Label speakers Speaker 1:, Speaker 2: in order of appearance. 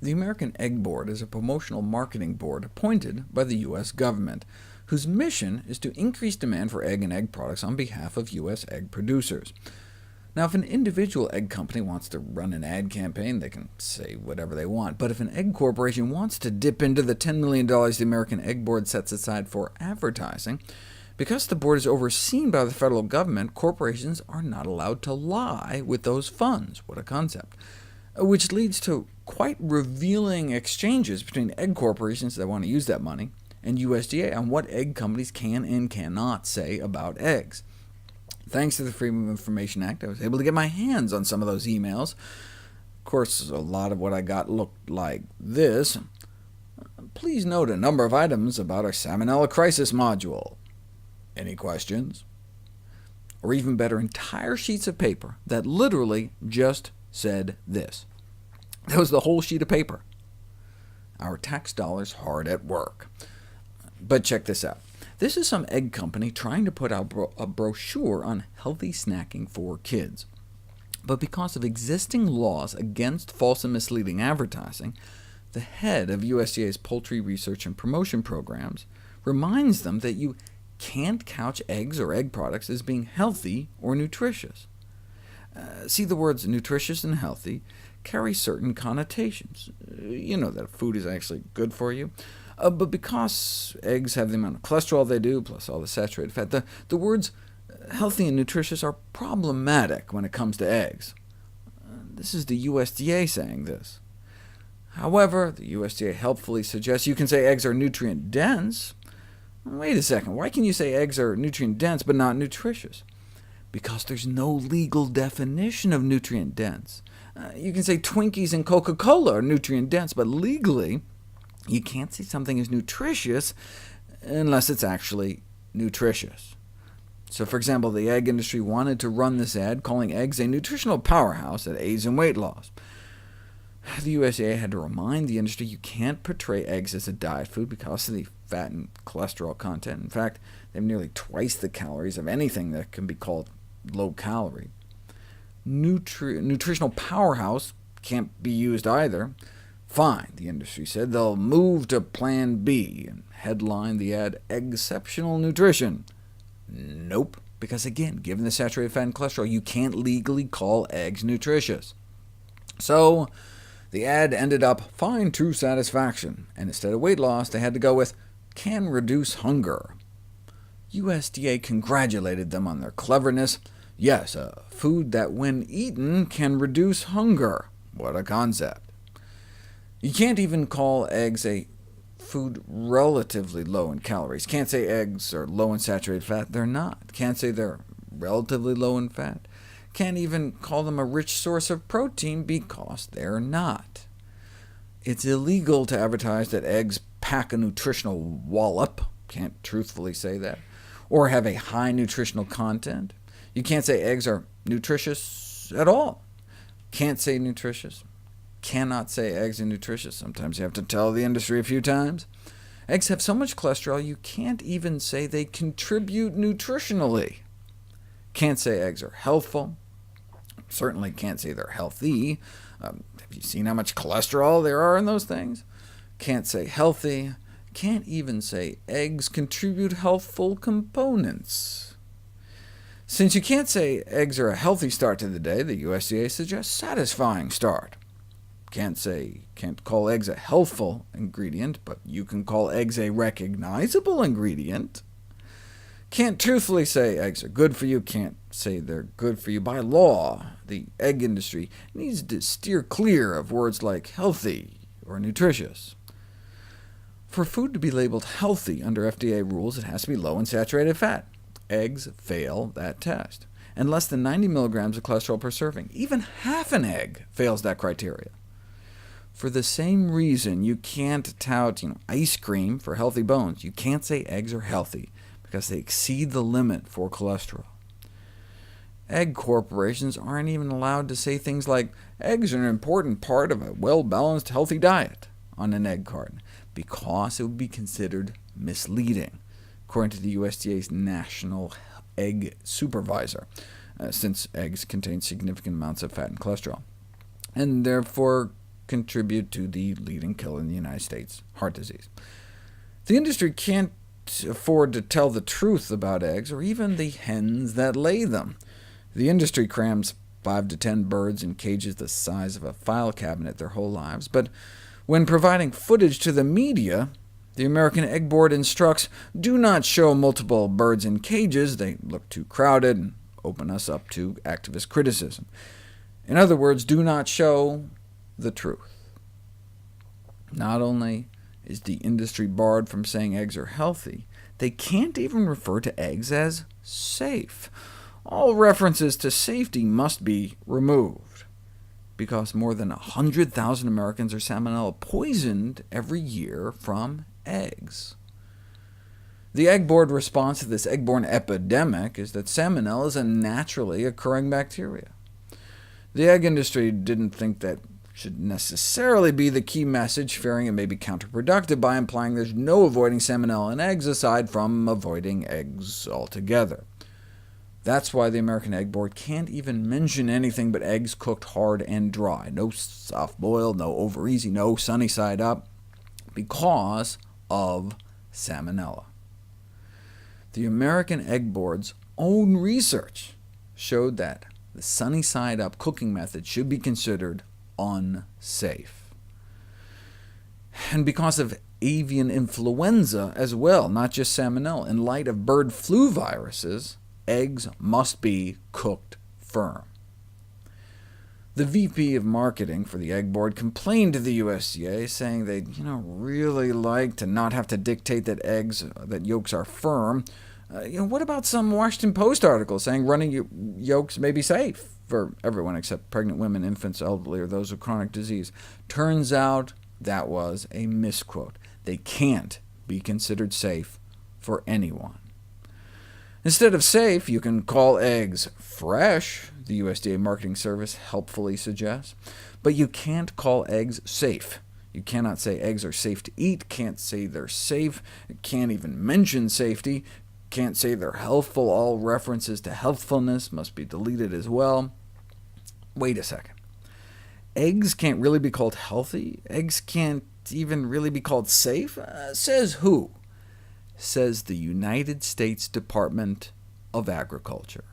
Speaker 1: The American Egg Board is a promotional marketing board appointed by the U.S. government, whose mission is to increase demand for egg and egg products on behalf of U.S. egg producers. Now, if an individual egg company wants to run an ad campaign, they can say whatever they want. But if an egg corporation wants to dip into the $10 million the American Egg Board sets aside for advertising, because the board is overseen by the federal government, corporations are not allowed to lie with those funds. What a concept. Which leads to quite revealing exchanges between egg corporations that want to use that money and USDA on what egg companies can and cannot say about eggs. Thanks to the Freedom of Information Act, I was able to get my hands on some of those emails. Of course, a lot of what I got looked like this. Please note a number of items about our Salmonella Crisis module. Any questions? Or even better, entire sheets of paper that literally just said this. That was the whole sheet of paper. Our tax dollars hard at work. But check this out. This is some egg company trying to put out a brochure on healthy snacking for kids. But because of existing laws against false and misleading advertising, the head of USDA's Poultry Research and Promotion Programs reminds them that you can't couch eggs or egg products as being healthy or nutritious. See, the words nutritious and healthy carry certain connotations. You know that food is actually good for you. But because eggs have the amount of cholesterol they do, plus all the saturated fat, the words healthy and nutritious are problematic when it comes to eggs. This is the USDA saying this. However, the USDA helpfully suggests you can say eggs are nutrient-dense. Wait a second, why can you say eggs are nutrient-dense but not nutritious? Because there's no legal definition of nutrient-dense. You can say Twinkies and Coca-Cola are nutrient-dense, but legally, you can't say something is nutritious unless it's actually nutritious. So for example, the egg industry wanted to run this ad calling eggs a nutritional powerhouse that aids in weight loss. The USDA had to remind the industry you can't portray eggs as a diet food because of the fat and cholesterol content. In fact, they have nearly twice the calories of anything that can be called low-calorie. Nutritional powerhouse can't be used either. Fine, the industry said, they'll move to Plan B, and headline the ad, Exceptional Nutrition. Nope, because again, given the saturated fat and cholesterol, you can't legally call eggs nutritious. So the ad ended up find true satisfaction, and instead of weight loss, they had to go with can reduce hunger. USDA congratulated them on their cleverness. Yes, a food that when eaten can reduce hunger. What a concept. You can't even call eggs a food relatively low in calories. Can't say eggs are low in saturated fat. They're not. Can't say they're relatively low in fat. Can't even call them a rich source of protein because they're not. It's illegal to advertise that eggs pack a nutritional wallop. Can't truthfully say that. Or have a high nutritional content. You can't say eggs are nutritious at all. Can't say nutritious. Cannot say eggs are nutritious. Sometimes you have to tell the industry a few times. Eggs have so much cholesterol you can't even say they contribute nutritionally. Can't say eggs are healthful. Certainly can't say they're healthy. Have you seen how much cholesterol there are in those things? Can't say healthy. Can't even say eggs contribute healthful components. Since you can't say eggs are a healthy start to the day, the USDA suggests satisfying start. Can't call eggs a healthful ingredient, but you can call eggs a recognizable ingredient. Can't truthfully say eggs are good for you, can't say they're good for you. By law, the egg industry needs to steer clear of words like healthy or nutritious. For food to be labeled healthy under FDA rules, it has to be low in saturated fat. Eggs fail that test, and less than 90 milligrams of cholesterol per serving. Even half an egg fails that criteria. For the same reason you can't tout ice cream for healthy bones, you can't say eggs are healthy, because they exceed the limit for cholesterol. Egg corporations aren't even allowed to say things like, eggs are an important part of a well-balanced, healthy diet on an egg carton, because it would be considered misleading, according to the USDA's National Egg Supervisor, since eggs contain significant amounts of fat and cholesterol, and therefore contribute to the leading killer in the United States, heart disease. The industry can't afford to tell the truth about eggs, or even the hens that lay them. The industry crams 5 to 10 birds in cages the size of a file cabinet their whole lives, but when providing footage to the media, the American Egg Board instructs, do not show multiple birds in cages, they look too crowded and open us up to activist criticism. In other words, do not show the truth. Not only is the industry barred from saying eggs are healthy, they can't even refer to eggs as safe. All references to safety must be removed, because more than 100,000 Americans are salmonella poisoned every year from eggs. The Egg Board response to this egg-borne epidemic is that salmonella is a naturally occurring bacteria. The egg industry didn't think that should necessarily be the key message, fearing it may be counterproductive by implying there's no avoiding salmonella in eggs aside from avoiding eggs altogether. That's why the American Egg Board can't even mention anything but eggs cooked hard and dry. No soft-boiled, no over-easy, no sunny side up, because of salmonella. The American Egg Board's own research showed that the sunny side up cooking method should be considered unsafe. And because of avian influenza as well, not just salmonella, in light of bird flu viruses, eggs must be cooked firm. The VP of Marketing for the Egg Board complained to the USDA, saying they'd really like to not have to dictate that yolks are firm. What about some Washington Post articles saying running yolks may be safe for everyone except pregnant women, infants, elderly, or those with chronic disease? Turns out that was a misquote. They can't be considered safe for anyone. Instead of safe, you can call eggs fresh, the USDA Marketing Service helpfully suggests, but you can't call eggs safe. You cannot say eggs are safe to eat, can't say they're safe, can't even mention safety, can't say they're healthful. All references to healthfulness must be deleted as well. Wait a second. Eggs can't really be called healthy? Eggs can't even really be called safe? Says who? Says the United States Department of Agriculture.